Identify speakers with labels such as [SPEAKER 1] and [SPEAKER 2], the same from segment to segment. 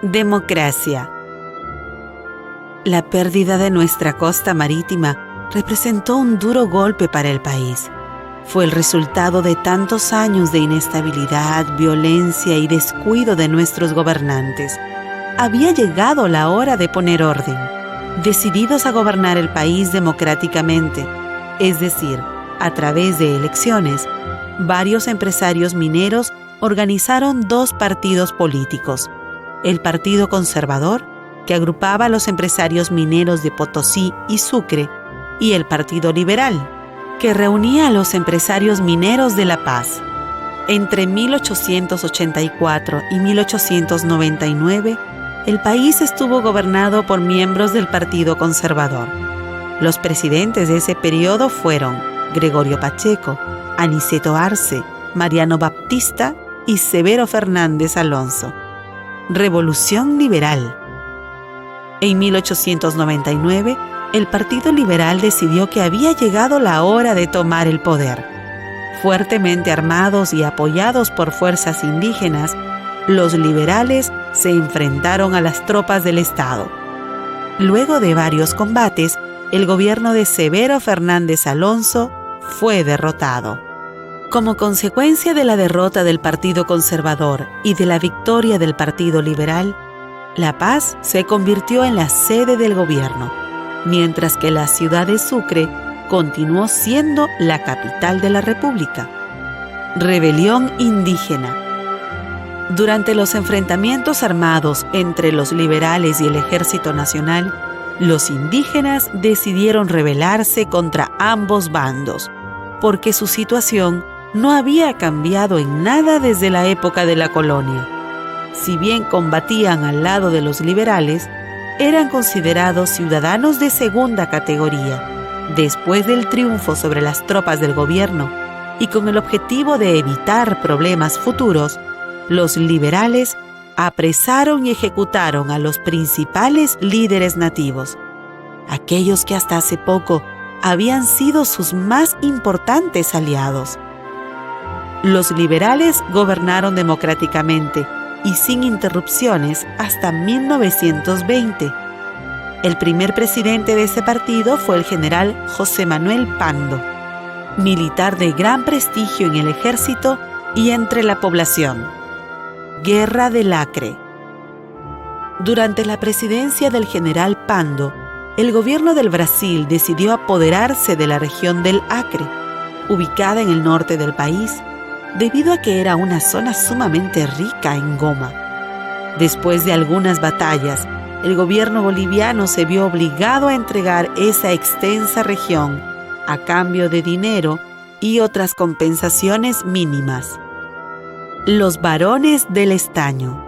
[SPEAKER 1] Democracia. La pérdida de nuestra costa marítima representó un duro golpe para el país. Fue el resultado de tantos años de inestabilidad, violencia y descuido de nuestros gobernantes. Había llegado la hora de poner orden, decididos a gobernar el país democráticamente, es decir, a través de elecciones. Varios empresarios mineros organizaron dos partidos políticos: el Partido Conservador, que agrupaba a los empresarios mineros de Potosí y Sucre, y el Partido Liberal, que reunía a los empresarios mineros de La Paz. Entre 1884 y 1899, el país estuvo gobernado por miembros del Partido Conservador. Los presidentes de ese periodo fueron Gregorio Pacheco, Aniceto Arce, Mariano Baptista y Severo Fernández Alonso. Revolución Liberal. En 1899, el Partido Liberal decidió que había llegado la hora de tomar el poder. Fuertemente armados y apoyados por fuerzas indígenas, los liberales se enfrentaron a las tropas del Estado. Luego de varios combates, el gobierno de Severo Fernández Alonso fue derrotado. Como consecuencia de la derrota del Partido Conservador y de la victoria del Partido Liberal, La Paz se convirtió en la sede del gobierno, mientras que la ciudad de Sucre continuó siendo la capital de la República. Rebelión indígena. Durante los enfrentamientos armados entre los liberales y el Ejército Nacional, los indígenas decidieron rebelarse contra ambos bandos, porque su situación no había cambiado en nada desde la época de la colonia. Si bien combatían al lado de los liberales, eran considerados ciudadanos de segunda categoría. Después del triunfo sobre las tropas del gobierno y con el objetivo de evitar problemas futuros, los liberales apresaron y ejecutaron a los principales líderes nativos, aquellos que hasta hace poco habían sido sus más importantes aliados. Los liberales gobernaron democráticamente y sin interrupciones hasta 1920. El primer presidente de ese partido fue el general José Manuel Pando, militar de gran prestigio en el ejército y entre la población. Guerra del Acre. Durante la presidencia del general Pando, el gobierno del Brasil decidió apoderarse de la región del Acre, ubicada en el norte del país, debido a que era una zona sumamente rica en goma. Después de algunas batallas, el gobierno boliviano se vio obligado a entregar esa extensa región a cambio de dinero y otras compensaciones mínimas. Los varones del estaño.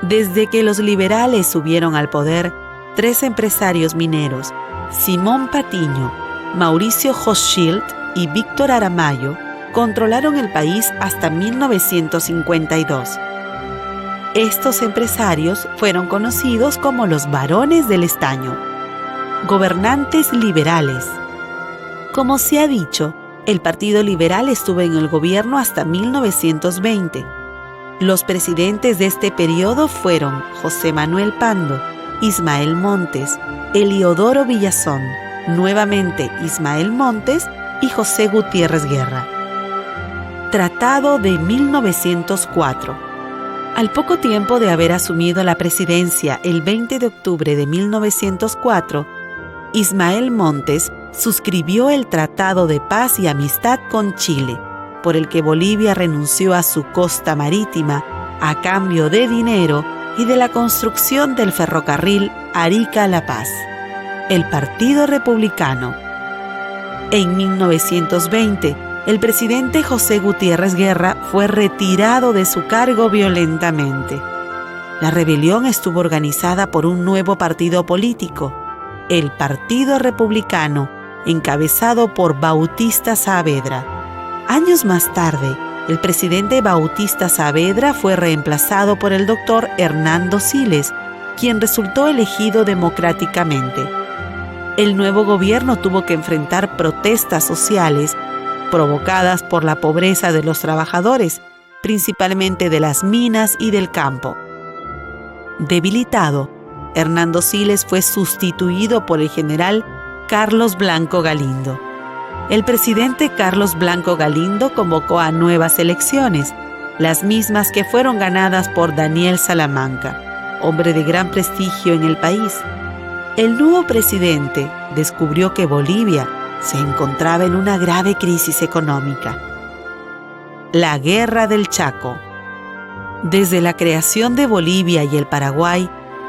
[SPEAKER 1] Desde que los liberales subieron al poder, tres empresarios mineros, Simón Patiño, Mauricio Hochschild y Víctor Aramayo, controlaron el país hasta 1952. Estos empresarios fueron conocidos como los varones del estaño, gobernantes liberales. Como se ha dicho, el Partido Liberal estuvo en el gobierno hasta 1920. Los presidentes de este periodo fueron José Manuel Pando, Ismael Montes, Eliodoro Villazón, nuevamente Ismael Montes y José Gutiérrez Guerra. Tratado de 1904. Al poco tiempo de haber asumido la presidencia el 20 de octubre de 1904, Ismael Montes suscribió el Tratado de Paz y Amistad con Chile, por el que Bolivia renunció a su costa marítima a cambio de dinero y de la construcción del ferrocarril Arica-La Paz. El Partido Republicano. En 1920, el presidente José Gutiérrez Guerra fue retirado de su cargo violentamente. La rebelión estuvo organizada por un nuevo partido político, el Partido Republicano, encabezado por Bautista Saavedra. Años más tarde, el presidente Bautista Saavedra fue reemplazado por el doctor Hernando Siles, quien resultó elegido democráticamente. El nuevo gobierno tuvo que enfrentar protestas sociales provocadas por la pobreza de los trabajadores, principalmente de las minas y del campo. Debilitado, Hernando Siles fue sustituido por el general Carlos Blanco Galindo. El presidente Carlos Blanco Galindo convocó a nuevas elecciones, las mismas que fueron ganadas por Daniel Salamanca, hombre de gran prestigio en el país. El nuevo presidente descubrió que Bolivia se encontraba en una grave crisis económica. La Guerra del Chaco. Desde la creación de Bolivia y el Paraguay,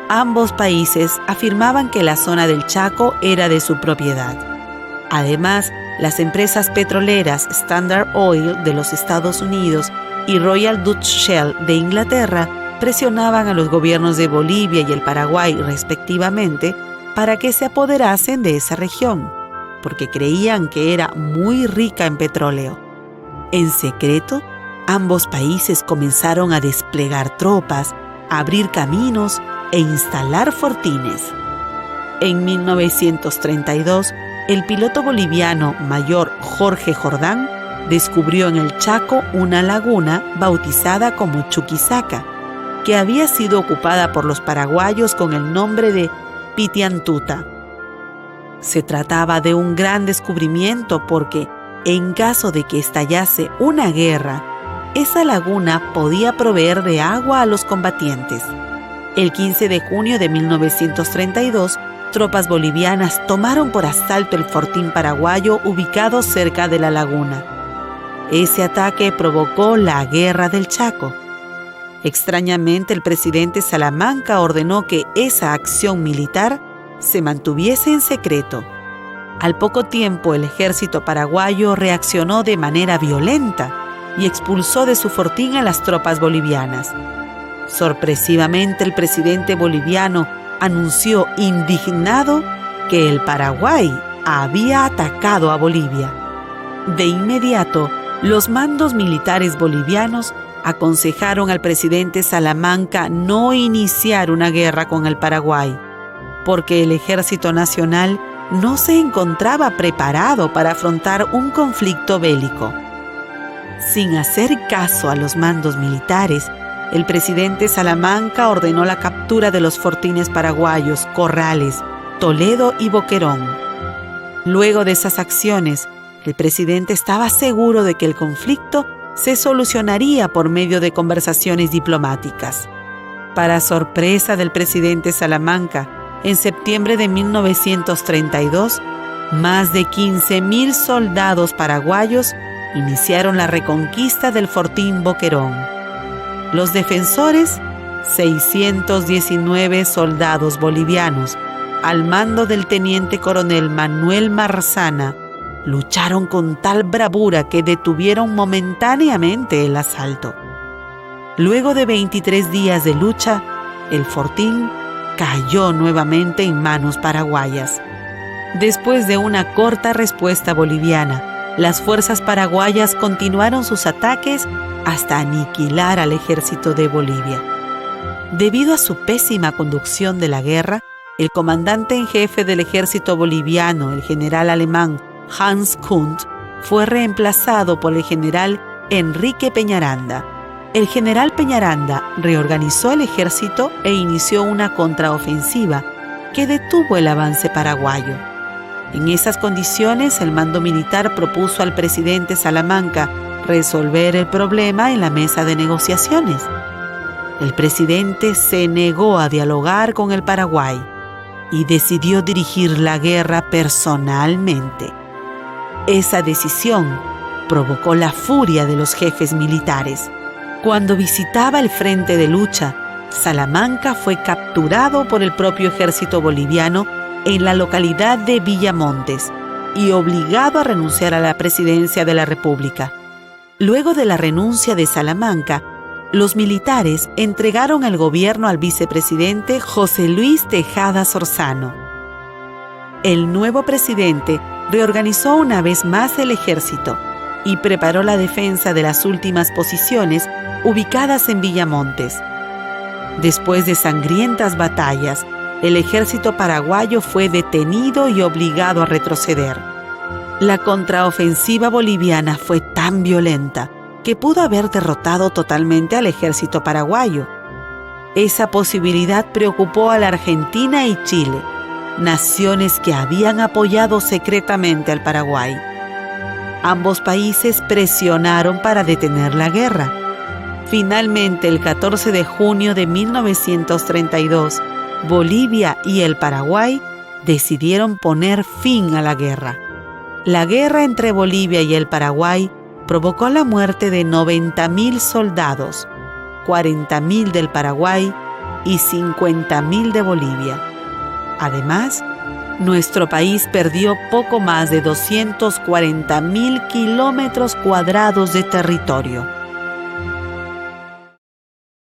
[SPEAKER 1] ambos países afirmaban que la zona del Chaco era de su propiedad. Además, las empresas petroleras Standard Oil de los Estados Unidos y Royal Dutch Shell de Inglaterra presionaban a los gobiernos de Bolivia y el Paraguay, respectivamente, para que se apoderasen de esa región, porque creían que era muy rica en petróleo. En secreto, ambos países comenzaron a desplegar tropas, a abrir caminos e instalar fortines. En 1932, el piloto boliviano mayor Jorge Jordán descubrió en el Chaco una laguna bautizada como Chuquisaca, que había sido ocupada por los paraguayos con el nombre de Pitiantuta. Se trataba de un gran descubrimiento porque, en caso de que estallase una guerra, esa laguna podía proveer de agua a los combatientes. El 15 de junio de 1932, tropas bolivianas tomaron por asalto el fortín paraguayo ubicado cerca de la laguna. Ese ataque provocó la Guerra del Chaco. Extrañamente, el presidente Salamanca ordenó que esa acción militar se mantuviese en secreto. Al poco tiempo, el ejército paraguayo reaccionó de manera violenta y expulsó de su fortín a las tropas bolivianas. Sorpresivamente, el presidente boliviano anunció indignado que el Paraguay había atacado a Bolivia. De inmediato, los mandos militares bolivianos aconsejaron al presidente Salamanca no iniciar una guerra con el Paraguay, porque el ejército nacional no se encontraba preparado para afrontar un conflicto bélico. Sin hacer caso a los mandos militares, el presidente Salamanca ordenó la captura de los fortines paraguayos Corrales, Toledo y Boquerón. Luego de esas acciones, el presidente estaba seguro de que el conflicto se solucionaría por medio de conversaciones diplomáticas. Para sorpresa del presidente Salamanca, en septiembre de 1932, más de 15,000 soldados paraguayos iniciaron la reconquista del fortín Boquerón. Los defensores, 619 soldados bolivianos, al mando del teniente coronel Manuel Marzana, lucharon con tal bravura que detuvieron momentáneamente el asalto. Luego de 23 días de lucha, el fortín cayó nuevamente en manos paraguayas. Después de una corta respuesta boliviana, las fuerzas paraguayas continuaron sus ataques hasta aniquilar al ejército de Bolivia. Debido a su pésima conducción de la guerra, el comandante en jefe del ejército boliviano, el general alemán Hans Kunt, fue reemplazado por el general Enrique Peñaranda. El general Peñaranda reorganizó el ejército e inició una contraofensiva que detuvo el avance paraguayo. En esas condiciones, el mando militar propuso al presidente Salamanca resolver el problema en la mesa de negociaciones. El presidente se negó a dialogar con el Paraguay y decidió dirigir la guerra personalmente. Esa decisión provocó la furia de los jefes militares. Cuando visitaba el frente de lucha, Salamanca fue capturado por el propio ejército boliviano en la localidad de Villamontes y obligado a renunciar a la presidencia de la República. Luego de la renuncia de Salamanca, los militares entregaron el gobierno al vicepresidente José Luis Tejada Sorzano. El nuevo presidente reorganizó una vez más el ejército y preparó la defensa de las últimas posiciones ubicadas en Villamontes. Después de sangrientas batallas, el ejército paraguayo fue detenido y obligado a retroceder. La contraofensiva boliviana fue tan violenta que pudo haber derrotado totalmente al ejército paraguayo. Esa posibilidad preocupó a la Argentina y Chile, naciones que habían apoyado secretamente al Paraguay. Ambos países presionaron para detener la guerra. Finalmente, el 14 de junio de 1932, Bolivia y el Paraguay decidieron poner fin a la guerra. La guerra entre Bolivia y el Paraguay provocó la muerte de 90.000 soldados, 40.000 del Paraguay y 50.000 de Bolivia. Además, nuestro país perdió poco más de 240.000 kilómetros cuadrados de territorio.